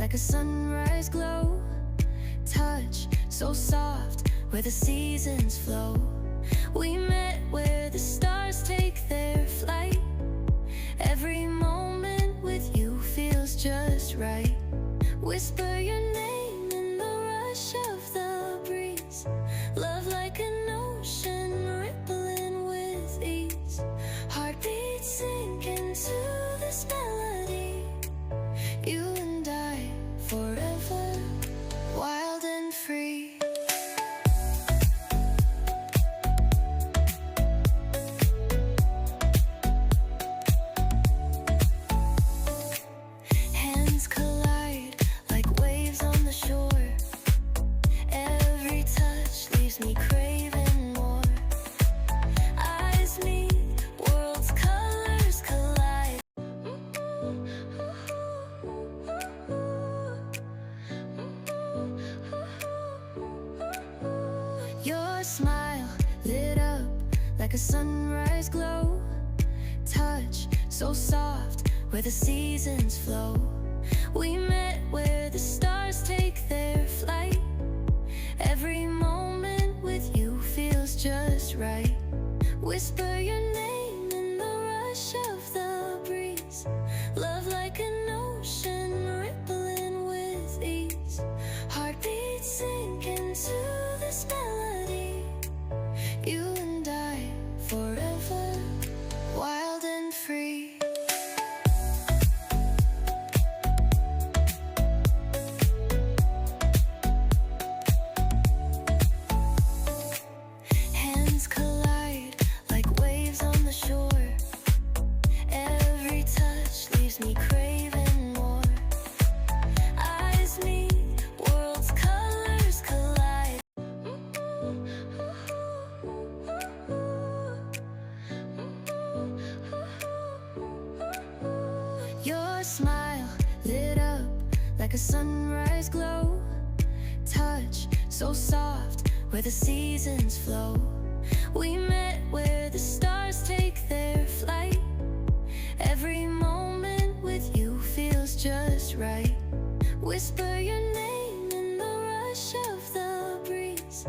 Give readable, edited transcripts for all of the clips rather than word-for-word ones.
like a sunrise glow. Touch so soft, where the seasons flow. We met where the stars take their flight. Every moment with you feels just right. Whisper your name in the rush of the breeze. Love like an ocean rippling with ease. Heartbeats sink into this melody. You and I forever, wild and free. Hands collide like waves on the shore. Every touch leaves me craving more. Eyes meet, worlds' colors collide. Your smile lit up like a sunrise glow. Touch so soft, where the seasons flow. We met where the stars take their flight. Every moment with you feels just right. Whisper your name in the rush of the breeze. Love like an ocean rippling with ease. Heartbeats sink into this melody. You and I forever, wild and free. Hands collide like waves on the shore. Every touch leaves me craving more. Eyes meet, worlds' colors collide. Your smile lit up like a sunrise glow. Touch so soft, where the seasons flow. We met where the stars take their flight. Every moment with you feels just right. Whisper your name in the rush of the breeze.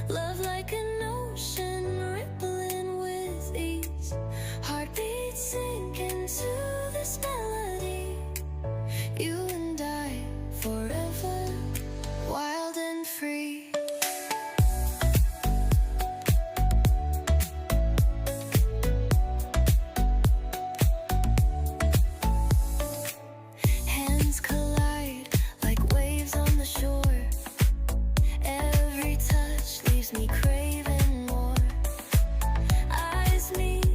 Love like an ocean rippling with ease. Heartbeats sink into this melody. You and I forever, wild and free. Hands collide like waves on the shore. Every touch leaves me craving more. Eyes meet,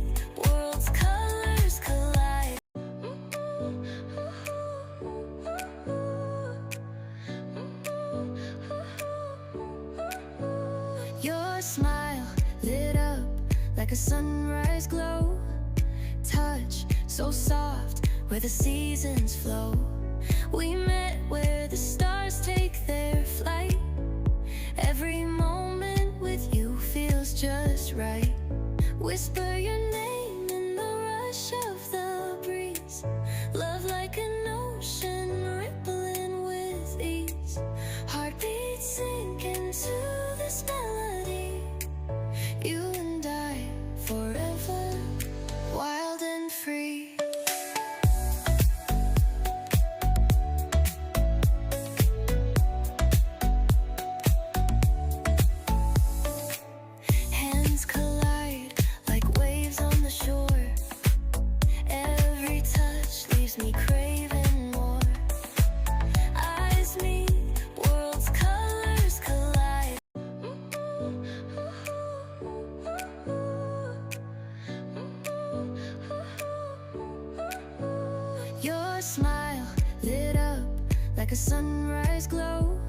worlds' colors collide. Your smile lit up like a sunrise glow. Touch so soft, where the seasons flow. We met where the stars take their flight. Every moment with you feels just right. Whisper your name in the rush of the breeze. Love like an ocean rippling with ease. Heartbeats sink into this melody. You and I forever, wild and free. Hands collide like waves on the shore. Every touch leaves me craving more. Eyes meet, worlds' colors collide. Your smile lit up like a sunrise glow.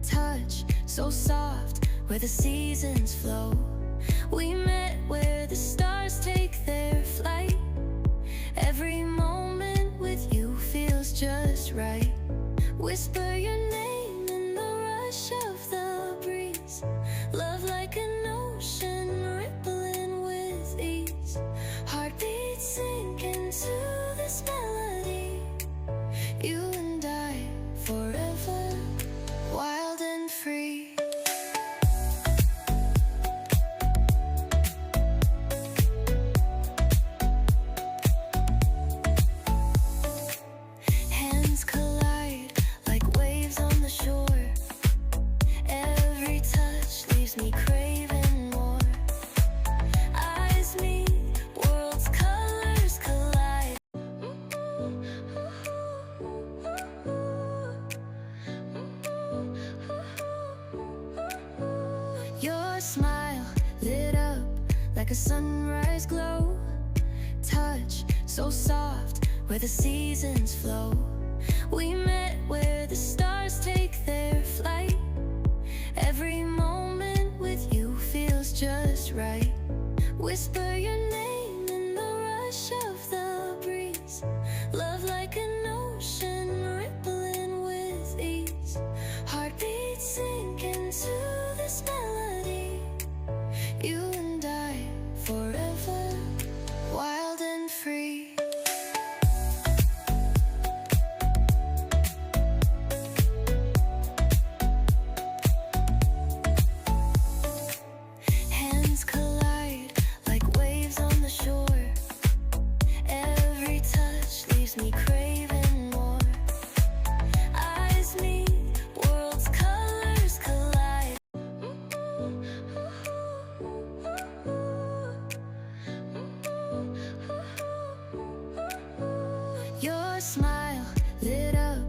Touch so soft, where the seasons flow. We met where the stars take their flight. Every moment with you feels just right. Whisper your name in the rush of the breeze. Love like an ocean rippling with ease. Heartbeats sink into this melody. You and I for leaves me craving more. Eyes meet, worlds, colors collide. Your smile lit up like a sunrise glow. Touch so soft where the seasons flow. We met where the stars take their flight. Every moment with you feels just right. Whisper your name in the rush of the breeze. Love like an ocean rippling with ease. Heartbeats sink into this melody. You and I forever, wild and free. Hands collide like waves on the shore. Every touch leaves me craving more. Eyes meet, worlds, colors collide. Your smile lit up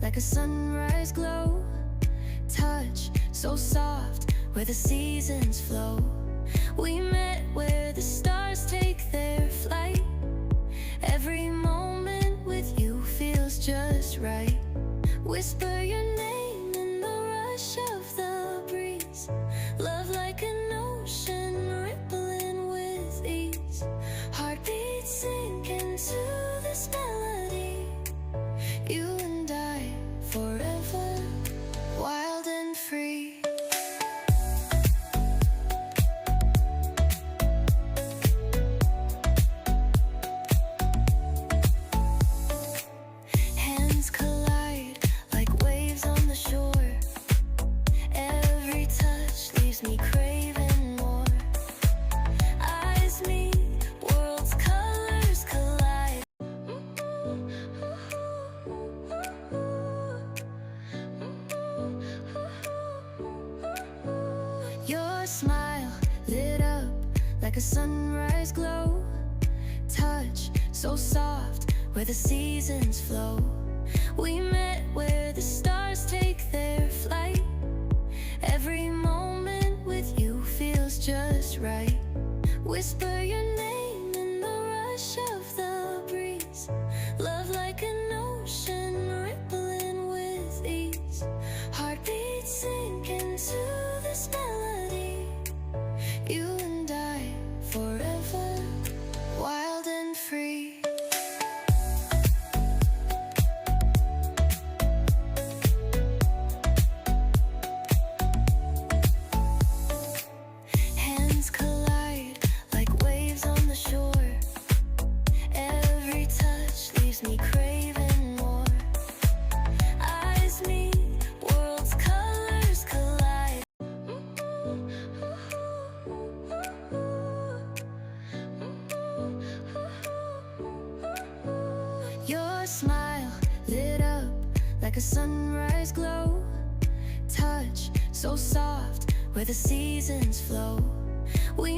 like a sunrise glow. Touch so soft where the seasons flow. We met where the stars take their flight. Every moment with you feels just right. Whisper your name in the rush of the breeze. Love like an ocean rippling with ease. Heartbeats sink into this melody. You and I forever, wild and free. Hands collide like waves on the shore. Every touch leaves me craving more. Eyes meet, worlds, colors collide. Your smile lit up like a sunrise glow. Touch so soft where the seasons flow. We met where the stars take their flight. Every moment with you feels just right. Whisper your name in the rush of the breeze. Love like an ocean rippling with ease. Heartbeats sink into this melody. You and I forever, wild and free. Hands collide like waves on the shore. Every touch leaves me craving more. Eyes meet, worlds, colors collide. Your smile lit up like a sunrise glow. Touch so soft where the seasons flow. We